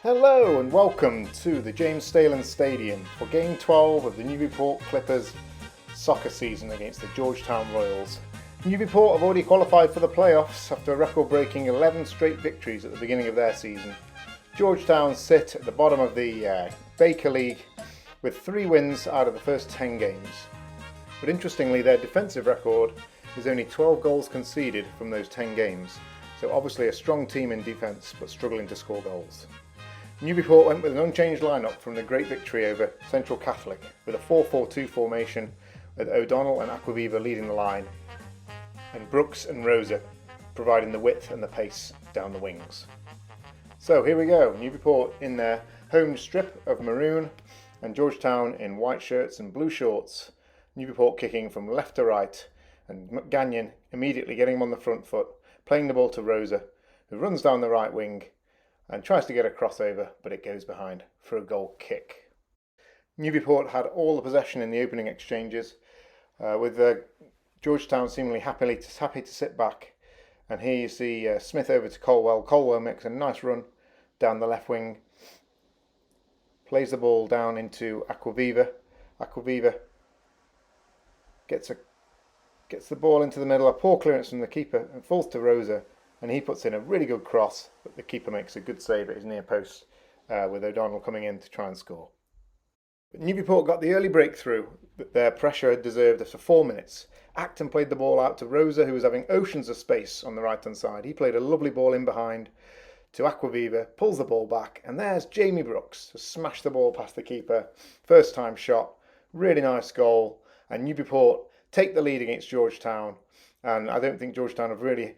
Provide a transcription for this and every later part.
Hello and welcome to the James Stehlin Stadium for Game 12 of the Newburyport Clippers soccer season against the Georgetown Royals. Newburyport have already qualified for the playoffs after a record-breaking 11 straight victories at the beginning of their season. Georgetown sit at the bottom of the Baker League with 3 wins out of the first 10 games. But interestingly, their defensive record is only 12 goals conceded from those 10 games. So obviously a strong team in defence but struggling to score goals. Newburyport went with an unchanged lineup from the great victory over Central Catholic with a 4-4-2 formation with O'Donnell and Aquaviva leading the line and Brooks and Rosa providing the width and the pace down the wings. So here we go, Newburyport in their home strip of maroon and Georgetown in white shirts and blue shorts. Newburyport kicking from left to right and Gagnon immediately getting him on the front foot, playing the ball to Rosa, who runs down the right wing and tries to get a crossover, but it goes behind for a goal kick. Newburyport had all the possession in the opening exchanges, with Georgetown seemingly happy to sit back. And here you see Smith over to Colwell. Colwell makes a nice run down the left wing, plays the ball down into Aquaviva. Aquaviva gets the ball into the middle, a poor clearance from the keeper, and falls to Rosa. And he puts in a really good cross, but the keeper makes a good save at his near post with O'Donnell coming in to try and score. But Newburyport got the early breakthrough that their pressure had deserved after 4 minutes. Acton played the ball out to Rosa, who was having oceans of space on the right-hand side. He played a lovely ball in behind to Aquaviva, pulls the ball back, and there's Jamie Brooks to smash the ball past the keeper. First time shot, really nice goal. And Newburyport take the lead against Georgetown. And I don't think Georgetown have really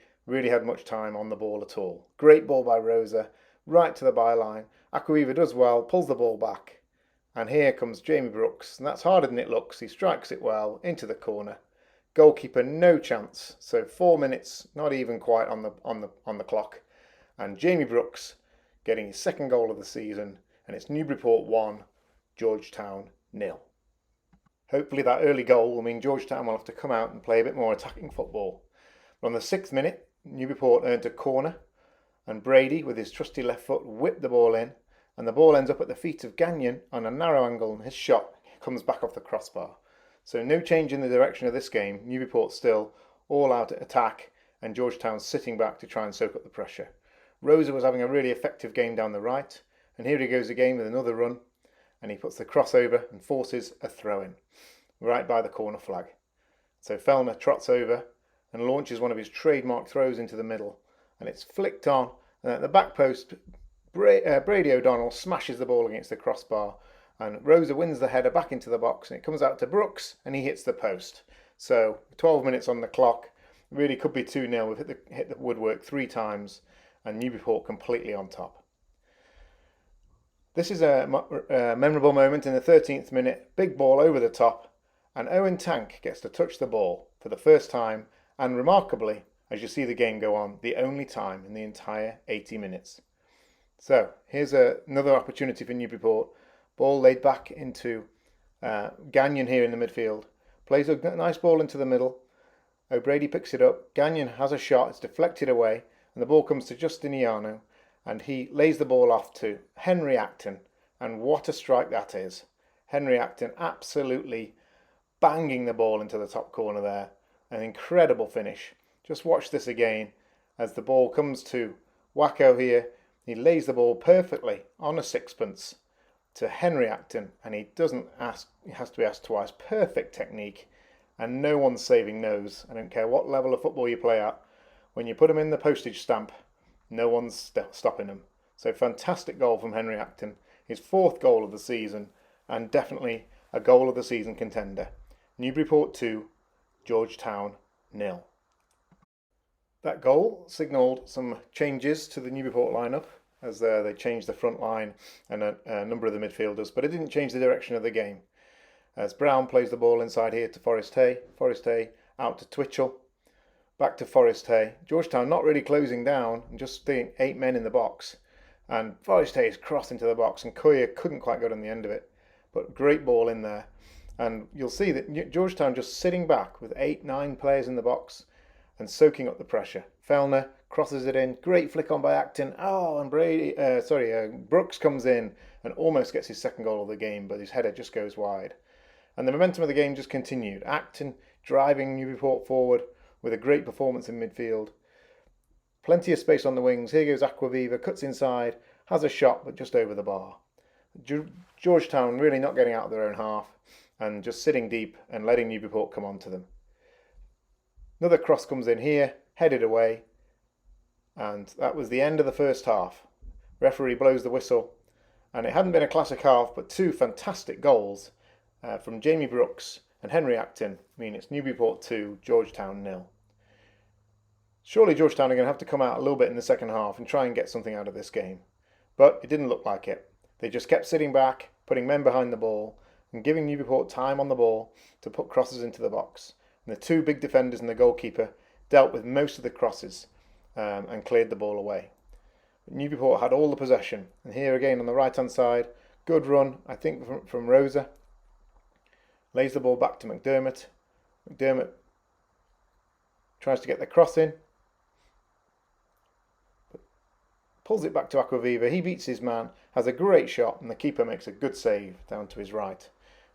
had much time on the ball at all. Great ball by Rosa, right to the byline. Aquaviva does well, pulls the ball back. And here comes Jamie Brooks, and that's harder than it looks. He strikes it well into the corner. Goalkeeper no chance. So 4 minutes, not even quite on the clock. And Jamie Brooks getting his second goal of the season, and it's Newburyport 1, Georgetown 0. Hopefully that early goal will mean Georgetown will have to come out and play a bit more attacking football. But on the 6th minute, Newburyport earned a corner, and Brady, with his trusty left foot, whipped the ball in, and the ball ends up at the feet of Gagnon on a narrow angle, and his shot comes back off the crossbar. So no change in the direction of this game. Newburyport still all out at attack, and Georgetown sitting back to try and soak up the pressure. Rosa was having a really effective game down the right, and here he goes again with another run, and he puts the crossover and forces a throw-in right by the corner flag. So Fellner trots over and launches one of his trademark throws into the middle, and it's flicked on, and at the back post Brady O'Donnell smashes the ball against the crossbar, and Rosa wins the header back into the box, and it comes out to Brooks and he hits the post. So 12 minutes on the clock, really could be 2-0. We've hit the woodwork 3 times and Newburyport completely on top. This is a memorable moment in the 13th minute, big ball over the top, and Owen Tank gets to touch the ball for the first time, and remarkably, as you see the game go on, the only time in the entire 80 minutes. So here's another opportunity for Newburyport. Ball laid back into Gagnon here in the midfield. Plays a nice ball into the middle. O'Brady picks it up. Gagnon has a shot. It's deflected away. And the ball comes to Justiniano. And he lays the ball off to Henry Acton. And what a strike that is. Henry Acton absolutely banging the ball into the top corner there. An incredible finish. Just watch this again as the ball comes to Wacko here. He lays the ball perfectly on a sixpence to Henry Acton, and he has to be asked twice. Perfect technique, and no one's saving those. I don't care what level of football you play at. When you put them in the postage stamp, no one's stopping them. So fantastic goal from Henry Acton. His 4th goal of the season, and definitely a goal of the season contender. Newburyport 2, Georgetown 0. That goal signalled some changes to the Newburyport lineup as they changed the front line and a number of the midfielders, but it didn't change the direction of the game. As Brown plays the ball inside here to Forrest Hay out to Twitchell, back to Forrest Hay. Georgetown not really closing down and just staying 8 men in the box, and Forrest Hay is crossed into the box and Koya couldn't quite get on the end of it, but great ball in there. And you'll see that Georgetown just sitting back with 8-9 players in the box and soaking up the pressure. Fellner crosses it in. Great flick on by Acton. Oh, and Brooks comes in and almost gets his second goal of the game, but his header just goes wide. And the momentum of the game just continued. Acton driving Newburyport forward with a great performance in midfield. Plenty of space on the wings. Here goes Aquaviva, cuts inside, has a shot, but just over the bar. Georgetown really not getting out of their own half and just sitting deep and letting Newburyport come on to them. Another cross comes in here, headed away, and that was the end of the first half. Referee blows the whistle, and it hadn't been a classic half, but two fantastic goals from Jamie Brooks and Henry Acton mean it's Newburyport 2, Georgetown 0. Surely Georgetown are going to have to come out a little bit in the second half and try and get something out of this game. But it didn't look like it. They just kept sitting back, putting men behind the ball, and giving Newburyport time on the ball to put crosses into the box. And the two big defenders and the goalkeeper dealt with most of the crosses and cleared the ball away. But Newburyport had all the possession. And here again on the right-hand side, good run, I think, from Rosa. Lays the ball back to McDermott. McDermott tries to get the cross in. Pulls it back to Aquaviva. He beats his man, has a great shot, and the keeper makes a good save down to his right.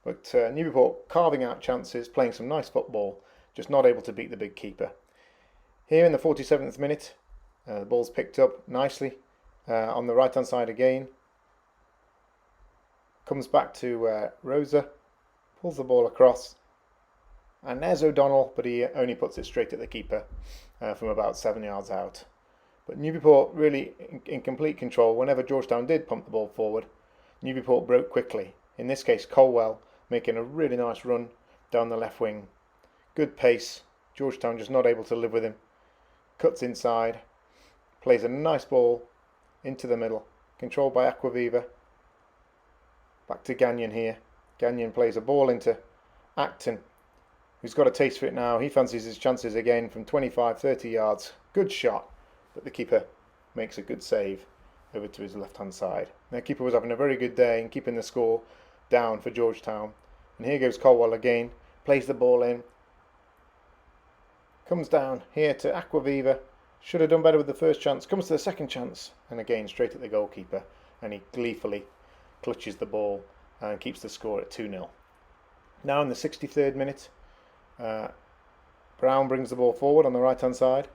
But Newburyport carving out chances, playing some nice football, just not able to beat the big keeper. Here in the 47th minute, the ball's picked up nicely on the right-hand side again. Comes back to Rosa, pulls the ball across, and there's O'Donnell, but he only puts it straight at the keeper from about 7 yards out. But Newburyport really in complete control. Whenever Georgetown did pump the ball forward, Newburyport broke quickly. In this case, Colwell making a really nice run down the left wing. Good pace. Georgetown just not able to live with him. Cuts inside. Plays a nice ball into the middle. Controlled by Aquaviva. Back to Gagnon here. Gagnon plays a ball into Acton, who's got a taste for it now. He fancies his chances again from 25-30 yards. Good shot. But the keeper makes a good save over to his left-hand side. The keeper was having a very good day in keeping the score down for Georgetown. And here goes Colwell again, plays the ball in, comes down here to Aquaviva, should have done better with the first chance, comes to the second chance, and again straight at the goalkeeper, and he gleefully clutches the ball and keeps the score at 2-0. Now in the 63rd minute, Brown brings the ball forward on the right-hand side,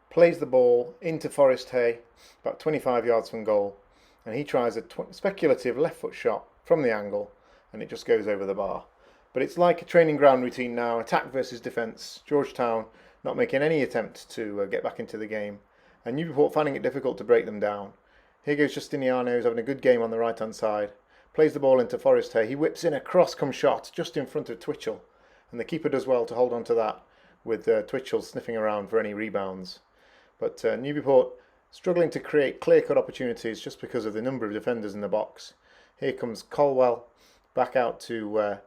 plays the ball into Forrest Hay, about 25 yards from goal, and he tries a speculative left foot shot from the angle, and it just goes over the bar. But it's like a training ground routine now, attack versus defence. Georgetown not making any attempt to get back into the game, and Newburyport finding it difficult to break them down. Here goes Justiniano, who's having a good game on the right hand side, plays the ball into Forrest Hay, he whips in a cross-come shot just in front of Twitchell, and the keeper does well to hold on to that, with Twitchell sniffing around for any rebounds. But Newburyport struggling to create clear-cut opportunities just because of the number of defenders in the box. Here comes Colwell back out to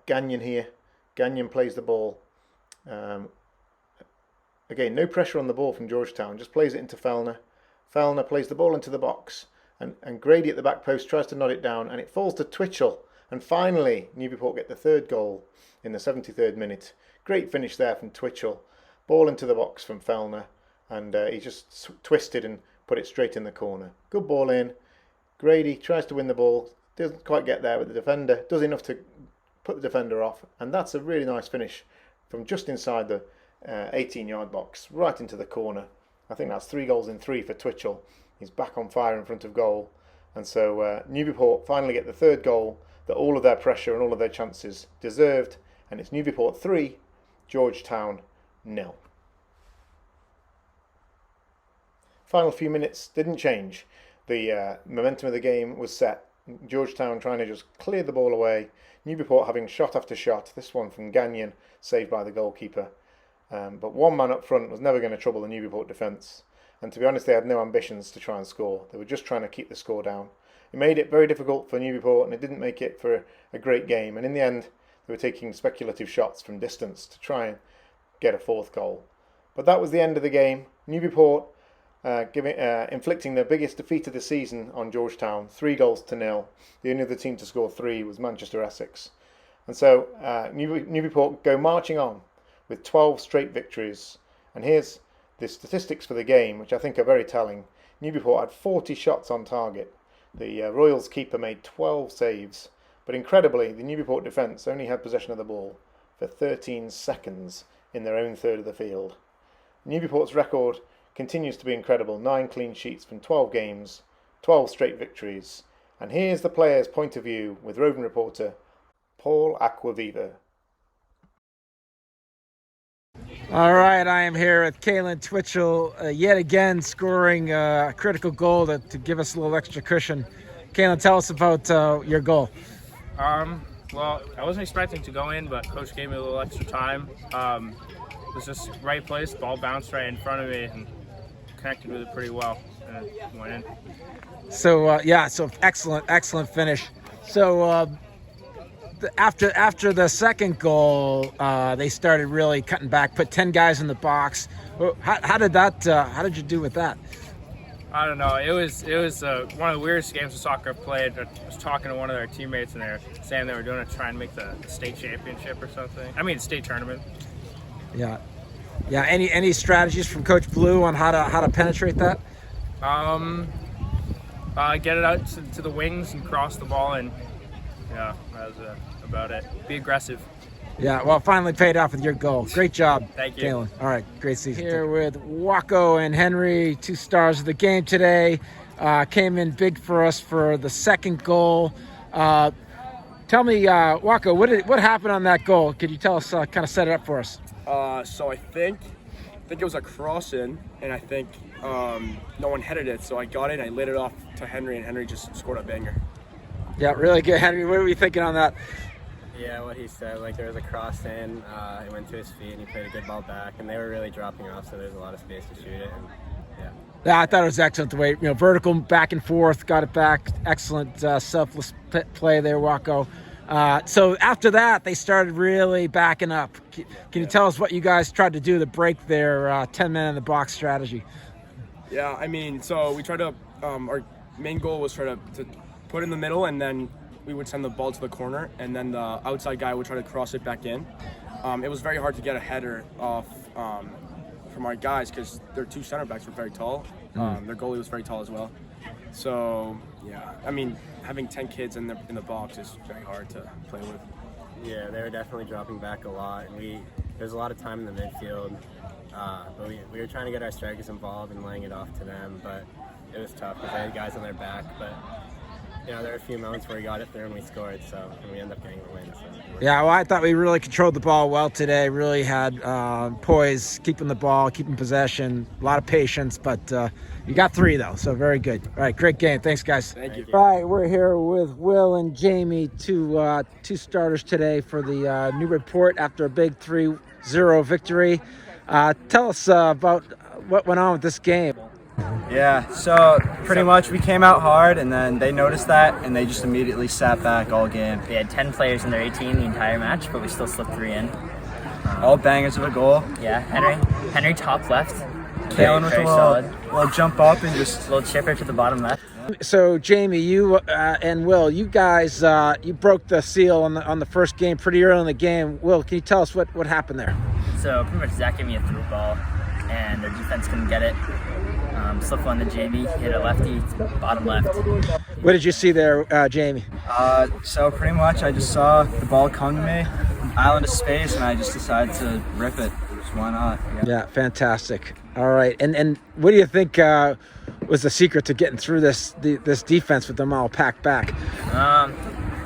Gagnon here. Gagnon plays the ball. Again, no pressure on the ball from Georgetown, just plays it into Fellner. Fellner plays the ball into the box, and Grady at the back post tries to nod it down, and it falls to Twitchell. And finally, Newburyport get the third goal in the 73rd minute. Great finish there from Twitchell. Ball into the box from Fellner. And he just twisted and put it straight in the corner. Good ball in. Grady tries to win the ball. Doesn't quite get there, but the defender does enough to put the defender off. And that's a really nice finish from just inside the 18-yard box, right into the corner. I think that's 3 goals in 3 for Twitchell. He's back on fire in front of goal. And so Newburyport finally get the third goal that all of their pressure and all of their chances deserved. And it's Newburyport 3, Georgetown 0. Final few minutes didn't change. The momentum of the game was set. Georgetown trying to just clear the ball away. Newburyport having shot after shot. This one from Gagnon, saved by the goalkeeper. But one man up front was never going to trouble the Newburyport defence. And to be honest, they had no ambitions to try and score. They were just trying to keep the score down. It made it very difficult for Newburyport, and it didn't make it for a great game. And in the end, they were taking speculative shots from distance to try and get a fourth goal. But that was the end of the game. Newburyport inflicting their biggest defeat of the season on Georgetown, 3-0. The only other team to score 3 was Manchester Essex. And so Newburyport go marching on with 12 straight victories. And here's the statistics for the game, which I think are very telling. Newburyport had 40 shots on target. The Royals keeper made 12 saves, but incredibly, the Newburyport defence only had possession of the ball for 13 seconds in their own third of the field. Newburyport's record continues to be incredible: 9 clean sheets from 12 games, 12 straight victories. And here's the players' point of view with roving reporter Paul Aquaviva. All right, I am here with Kalen Twitchell, yet again scoring a critical goal to give us a little extra cushion. Kalen, tell us about your goal. Well, I wasn't expecting to go in, but coach gave me a little extra time. It was just right place, ball bounced right in front of me and connected with it pretty well, and it went in. So so excellent finish. So after the second goal, they started really cutting back, put 10 guys in the box. How did you do with that? I don't know. It was one of the weirdest games of soccer I've played. I was talking to one of their teammates, and they were saying they were doing it to try and make the state championship or something. I mean, state tournament. Yeah. Any strategies from Coach Blue on how to penetrate that? Get it out to the wings and cross the ball, and yeah, that was about it. Be aggressive. Yeah, well, finally paid off with your goal. Great job, Thank you. Kalen. All right, great season. Here with Waco and Henry, 2 stars of the game today. Came in big for us for the second goal. Tell me, Waco, what happened on that goal? Could you tell us, kind of set it up for us? So I think it was a cross in, and I think no one headed it, so I got it, I laid it off to Henry, and Henry just scored a banger. Yeah, really good. Henry, what were you thinking on that? Yeah, what he said, like there was a cross in, it went to his feet, and he played a good ball back, and they were really dropping off, so there's a lot of space to shoot it, and Yeah, I thought it was excellent the way, vertical back and forth, got it back. Excellent selfless play there, Waco. So after that, they started really backing up. Can you tell us what you guys tried to do to break their 10 men in the box strategy? Yeah, I mean, so we tried to, our main goal was try to put in the middle, and then we would send the ball to the corner, and then the outside guy would try to cross it back in. It was very hard to get a header off from our guys because their 2 center backs were very tall. Their goalie was very tall as well. So, yeah, I mean, having 10 kids in the box is very hard to play with. yeah, they were definitely dropping back a lot, and there's a lot of time in the midfield, but we were trying to get our strikers involved and laying it off to them, but it was tough because they had guys on their back, but there were a few moments where we got it through and we scored, and we ended up getting the win. So. Yeah, well, I thought we really controlled the ball well today. Really had poise, keeping the ball, keeping possession, a lot of patience, but you got 3, though, so very good. All right, great game. Thanks, guys. Thank you. All right, we're here with Will and Jamie, two starters today for the Newburyport after a big 3-0 victory. Tell us about what went on with this game. Yeah, so pretty much we came out hard, and then they noticed that, and they just immediately sat back all game. We had 10 players in their 18 the entire match, but we still slipped 3 in. All bangers of a goal. Yeah, Henry top left. Kalen with very a solid. little jump up and just... Little chipper to the bottom left. So Jamie, you and Will, you guys, you broke the seal on the first game pretty early in the game. Will, can you tell us what happened there? So pretty much Zach gave me a through ball, and their defense couldn't get it. Slip one to Jamie, hit a lefty, bottom left. What did you see there, Jamie? So pretty much I just saw the ball come to me, island of space, and I just decided to rip it. Just why not? Yeah, fantastic. All right, and what do you think was the secret to getting through this defense with them all packed back?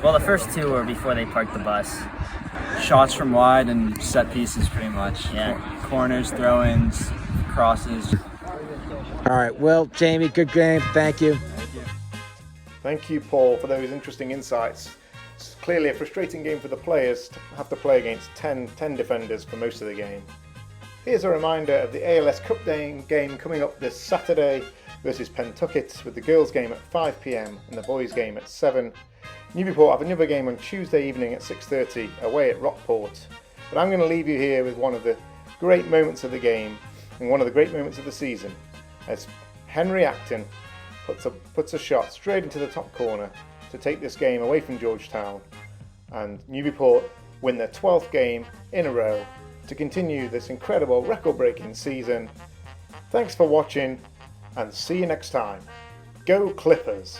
Well, the first 2 were before they parked the bus. Shots from wide and set pieces pretty much. Yeah. Corners, throw-ins, crosses. All right, Will, Jamie, good game. Thank you. Thank you, Paul, for those interesting insights. It's clearly a frustrating game for the players to have to play against 10 defenders for most of the game. Here's a reminder of the ALS Cup game coming up this Saturday versus Pentucket, with the girls' game at 5 p.m. and the boys' game at 7. Newburyport have another game on Tuesday evening at 6:30 away at Rockport. But I'm going to leave you here with one of the great moments of the game and one of the great moments of the season, as Henry Acton puts a shot straight into the top corner to take this game away from Georgetown, and Newburyport win their 12th game in a row to continue this incredible record-breaking season Thanks for watching and see you next time. Go Clippers!